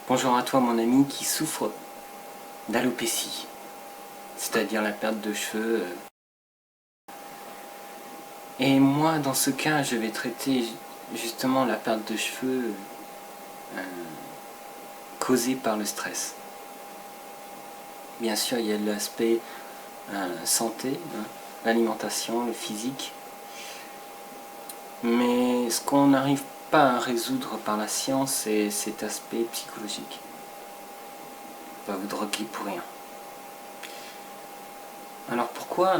Bonjour à toi mon ami qui souffre d'alopécie, c'est-à-dire la perte de cheveux. Et moi dans ce cas je vais traiter justement la perte de cheveux causée par le stress. Bien sûr il y a l'aspect santé, l'alimentation, le physique, mais ce qu'on n'arrive pas à résoudre par la science c'est cet aspect psychologique. On va vous droguer pour rien. Alors pourquoi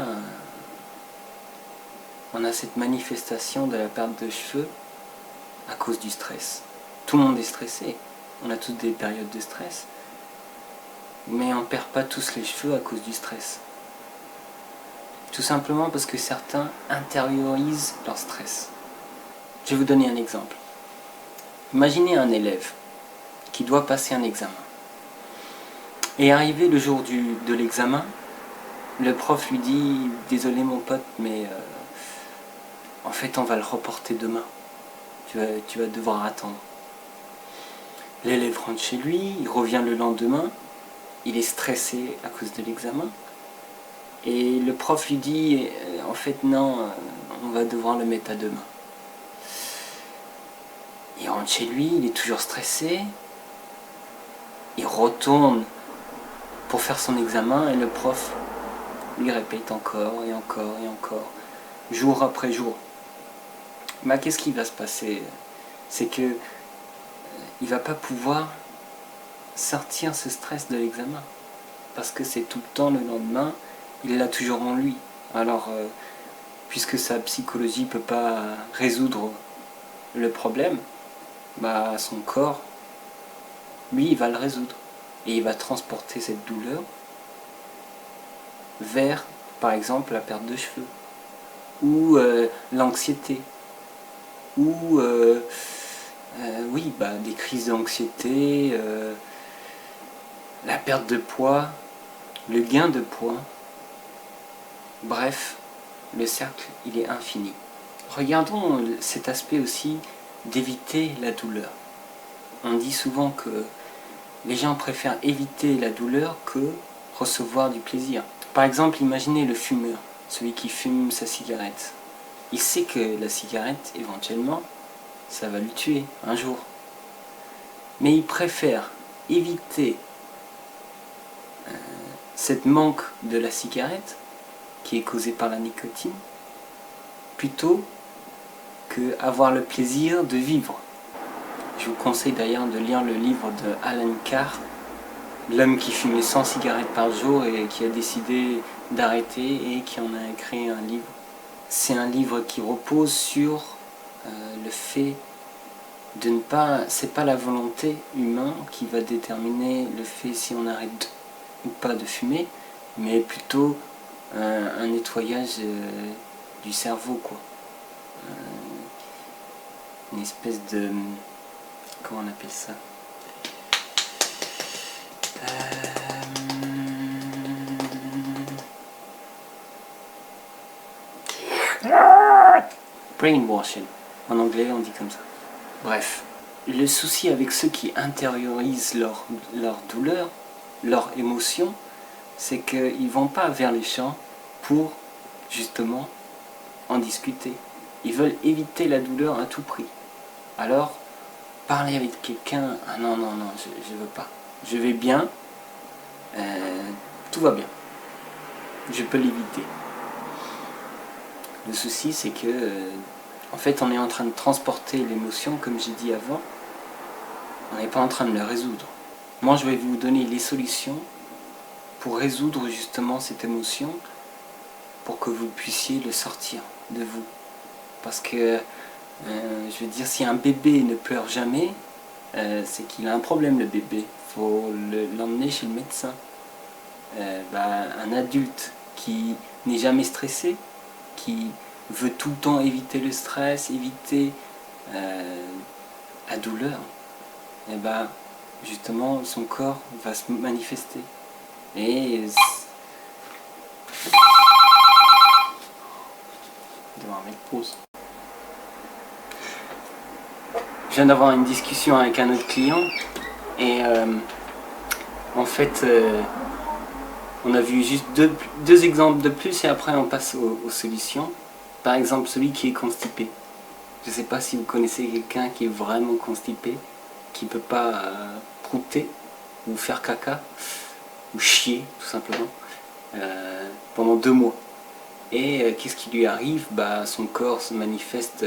on a cette manifestation de la perte de cheveux à cause du stress? Tout le monde est stressé, on a tous des périodes de stress, mais on ne perd pas tous les cheveux à cause du stress. Tout simplement parce que certains intériorisent leur stress. Je vais vous donner un exemple. Imaginez un élève qui doit passer un examen. Et arrivé le jour de l'examen, le prof lui dit « Désolé mon pote, mais en fait on va le reporter demain. Tu vas devoir attendre. » L'élève rentre chez lui, il revient le lendemain, il est stressé à cause de l'examen. Et le prof lui dit « En fait non, on va devoir le mettre à demain. » Il rentre chez lui, il est toujours stressé. Il retourne pour faire son examen et le prof lui répète encore et encore et encore, jour après jour. Mais qu'est-ce qui va se passer? C'est que il va pas pouvoir sortir ce stress de l'examen parce que c'est tout le temps le lendemain, il l'a toujours en lui. Alors, puisque sa psychologie peut pas résoudre le problème, bah son corps, lui, il va le résoudre et il va transporter cette douleur vers, par exemple, la perte de cheveux ou l'anxiété ou oui, des crises d'anxiété, la perte de poids, le gain de poids. Bref, le cercle, il est infini. Regardons cet aspect aussi d'éviter la douleur. On dit souvent que les gens préfèrent éviter la douleur que recevoir du plaisir. Par exemple, imaginez le fumeur, celui qui fume sa cigarette. Il sait que la cigarette, éventuellement, ça va le tuer un jour. Mais il préfère éviter cette manque de la cigarette, qui est causée par la nicotine, plutôt que avoir le plaisir de vivre. Je vous conseille d'ailleurs de lire le livre de Alan Carr, l'homme qui fumait 100 cigarettes par jour et qui a décidé d'arrêter et qui en a créé un livre. C'est un livre qui repose sur le fait de ne pas... C'est pas la volonté humaine qui va déterminer le fait si on arrête ou pas de fumer, mais plutôt un nettoyage du cerveau, quoi. Une espèce de... Comment on appelle ça? Brainwashing. En anglais, on dit comme ça. Bref. Le souci avec ceux qui intériorisent leur douleur, leur émotion, c'est qu'ils ne vont pas vers les champs pour, justement, en discuter. Ils veulent éviter la douleur à tout prix. Alors, parler avec quelqu'un, ah non, je veux pas. Je vais bien, tout va bien. Je peux l'éviter. Le souci, c'est que, en fait, on est en train de transporter l'émotion, comme j'ai dit avant. On n'est pas en train de la résoudre. Moi, je vais vous donner les solutions pour résoudre justement cette émotion, pour que vous puissiez le sortir de vous. Parce que, je veux dire, si un bébé ne pleure jamais, c'est qu'il a un problème, le bébé. Il faut l'emmener chez le médecin. Un adulte qui n'est jamais stressé, qui veut tout le temps éviter le stress, éviter la douleur, et justement son corps va se manifester. Et je vais devoir mettre pause. Je viens d'avoir une discussion avec un autre client Et en fait, on a vu juste deux exemples de plus et après on passe aux solutions. Par exemple, celui qui est constipé. Je ne sais pas si vous connaissez quelqu'un qui est vraiment constipé, qui ne peut pas prouter ou faire caca, ou chier tout simplement, pendant 2 mois. Et qu'est-ce qui lui arrive? Son corps se manifeste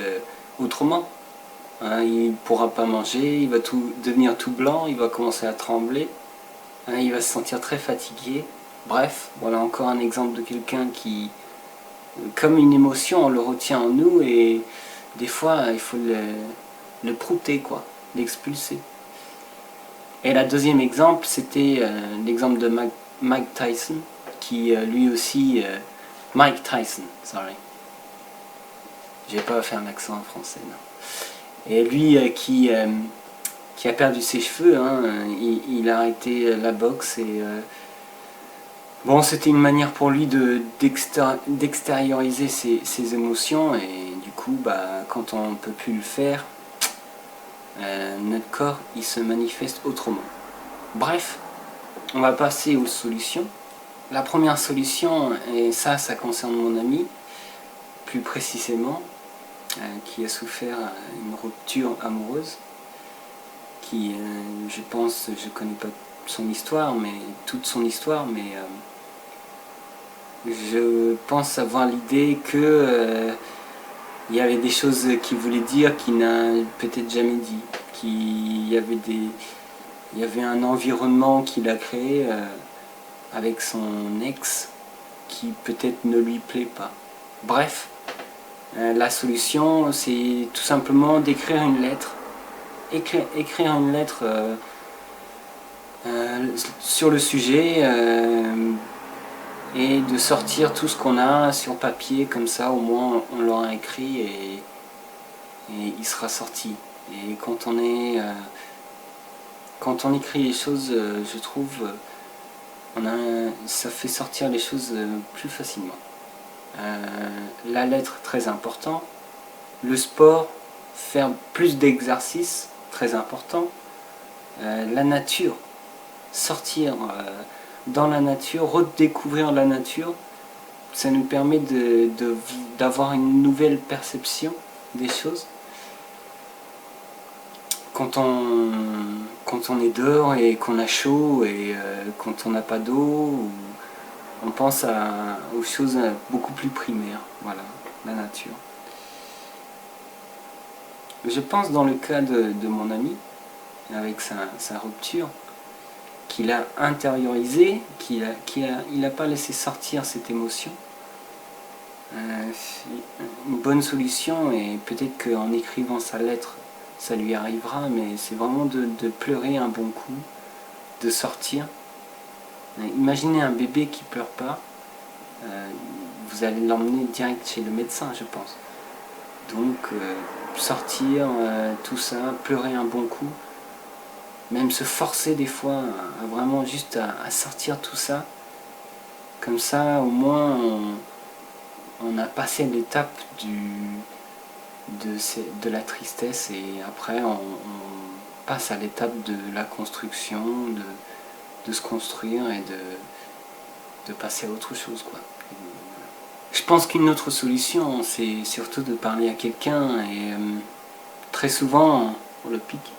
autrement. Hein, il ne pourra pas manger, il va devenir tout blanc, il va commencer à trembler, hein, il va se sentir très fatigué. Bref, voilà encore un exemple de quelqu'un qui, comme une émotion, on le retient en nous et des fois il faut le prouter, quoi, l'expulser. Et la deuxième exemple, c'était l'exemple de Mike Tyson, qui lui aussi... Mike Tyson, sorry. Je vais pas faire un accent en français, non. Et lui qui a perdu ses cheveux, hein, il a arrêté la boxe et... bon, c'était une manière pour lui d'extérioriser ses émotions et du coup, quand on ne peut plus le faire, notre corps, il se manifeste autrement. Bref, on va passer aux solutions. La première solution, et ça concerne mon ami, plus précisément, qui a souffert une rupture amoureuse, qui, je pense, je connais pas son histoire, mais toute son histoire, mais je pense avoir l'idée que il y avait des choses qu'il voulait dire qu'il n'a peut-être jamais dit, qu'il y avait un environnement qu'il a créé avec son ex qui peut-être ne lui plaît pas. Bref, la solution c'est tout simplement d'écrire une lettre. Écrire une lettre sur le sujet et de sortir tout ce qu'on a sur papier, comme ça au moins on l'aura écrit et il sera sorti. Et quand on écrit les choses, je trouve ça fait sortir les choses plus facilement. La lettre, très important. Le sport, faire plus d'exercices, très important. La nature, sortir dans la nature, redécouvrir la nature, ça nous permet d'avoir une nouvelle perception des choses. Quand on est dehors et qu'on a chaud et quand on n'a pas d'eau, on pense aux choses beaucoup plus primaires, voilà, la nature. Je pense dans le cas de mon ami, avec sa rupture, qu'il a intériorisé, qu'il n'a pas laissé sortir cette émotion. Une bonne solution, et peut-être qu'en écrivant sa lettre, ça lui arrivera, mais c'est vraiment de pleurer un bon coup, de sortir. Imaginez un bébé qui pleure pas, vous allez l'emmener direct chez le médecin, je pense. Donc sortir, tout ça, pleurer un bon coup, même se forcer des fois à vraiment juste à sortir tout ça. Comme ça, au moins, on a passé l'étape de la tristesse et après on passe à l'étape de la construction, de se construire et de passer à autre chose, quoi. Je pense qu'une autre solution, c'est surtout de parler à quelqu'un et très souvent on le pique.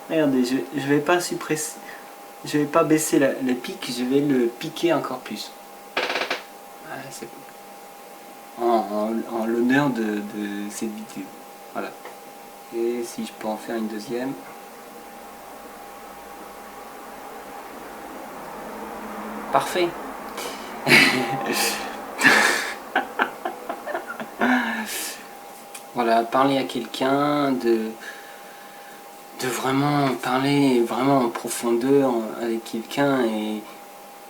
Regardez, je vais pas suppresser, je vais pas baisser le pic, je vais le piquer encore plus. Voilà, c'est en l'honneur de cette vidéo. Voilà. Et si je peux en faire une deuxième. Parfait. Voilà, parler à quelqu'un, de vraiment parler vraiment en profondeur avec quelqu'un, et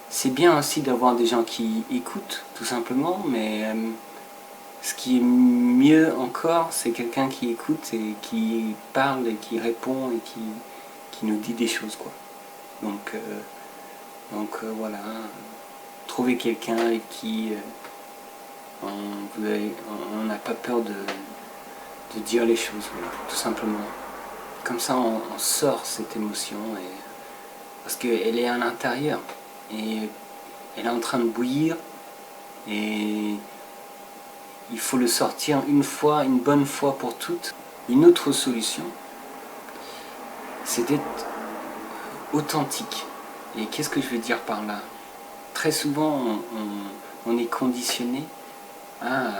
c'est bien aussi d'avoir des gens qui écoutent tout simplement, mais ce qui est mieux encore, c'est quelqu'un qui écoute et qui parle et qui répond et qui nous dit des choses, quoi. Donc voilà, trouver quelqu'un avec qui On n'a pas peur de dire les choses, voilà, tout simplement. Comme ça, on sort cette émotion, parce qu'elle est à l'intérieur, et elle est en train de bouillir, et il faut le sortir une bonne fois pour toutes. Une autre solution, c'est d'être authentique. Et qu'est-ce que je veux dire par là? Très souvent, on est conditionné à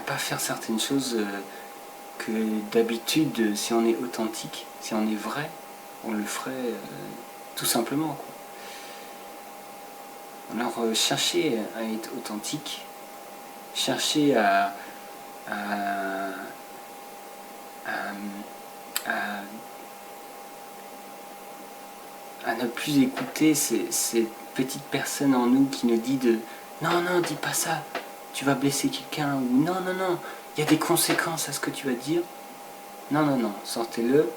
pas faire certaines choses que d'habitude, si on est authentique, si on est vrai, on le ferait tout simplement, quoi. Alors cherchez à être authentique, cherchez à ne plus écouter ces petites personnes en nous qui nous disent non, non, dis pas ça, tu vas blesser quelqu'un, ou non, non, non, il y a des conséquences à ce que tu vas dire. Non, non, non, sortez-le.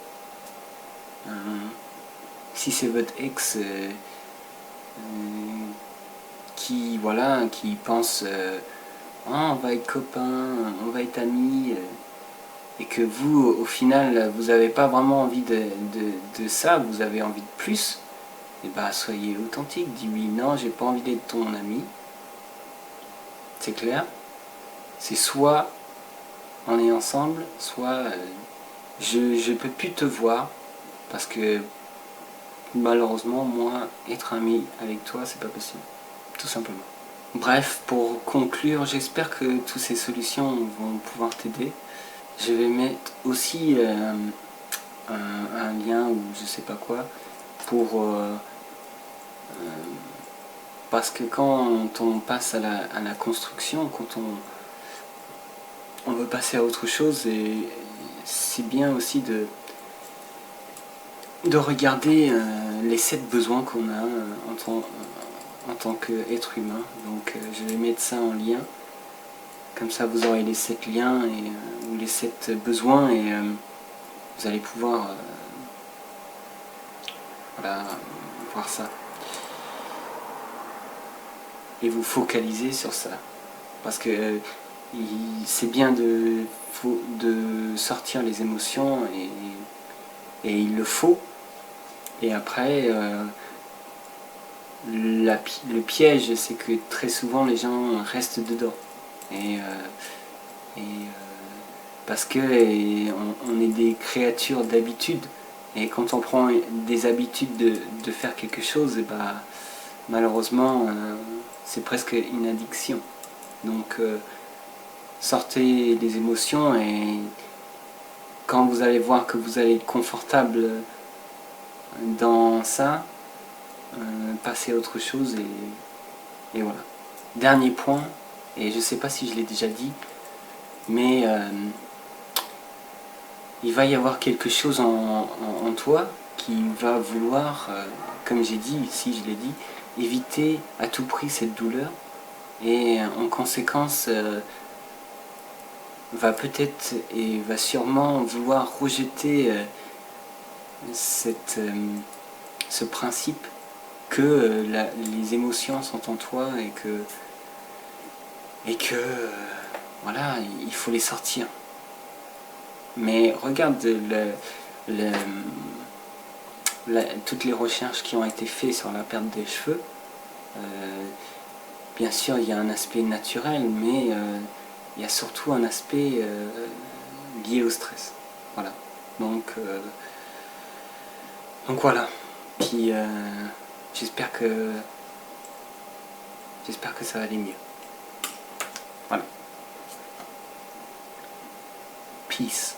Si c'est votre ex qui pense oh, on va être copains, on va être amis, et que vous, au final, vous n'avez pas vraiment envie de ça, vous avez envie de plus, et bah soyez authentique, dis oui, non, j'ai pas envie d'être ton ami. C'est clair. C'est soit on est ensemble, soit je peux plus te voir, parce que malheureusement, moi, être ami avec toi, c'est pas possible. Tout simplement. Bref, pour conclure, j'espère que toutes ces solutions vont pouvoir t'aider. Je vais mettre aussi un lien ou je sais pas quoi pour parce que quand on passe à la construction, quand on veut passer à autre chose, et c'est bien aussi de regarder les 7 besoins qu'on a en tant qu'être humain. Donc je vais mettre ça en lien. Comme ça vous aurez les 7 liens ou les 7 besoins, et vous allez pouvoir voilà, voir ça. Et vous focaliser sur ça. Parce que c'est bien de sortir les émotions, et il le faut. Et après, le piège, c'est que très souvent les gens restent dedans. Parce que on est des créatures d'habitude, et quand on prend des habitudes de faire quelque chose, et bah, malheureusement c'est presque une addiction. Donc sortez les émotions, et quand vous allez voir que vous allez être confortable dans ça, passez à autre chose, et voilà. Dernier point, et je sais pas si je l'ai déjà dit, mais il va y avoir quelque chose en toi qui va vouloir, comme j'ai dit ici, je l'ai dit, éviter à tout prix cette douleur, et en conséquence va peut-être et va sûrement vouloir rejeter ce principe que les émotions sont en toi, et que voilà, il faut les sortir. Mais regarde toutes les recherches qui ont été faites sur la perte des cheveux. Bien sûr, il y a un aspect naturel, mais il y a surtout un aspect lié au stress. Voilà. Donc voilà. Puis j'espère que ça va aller mieux. Voilà. Peace.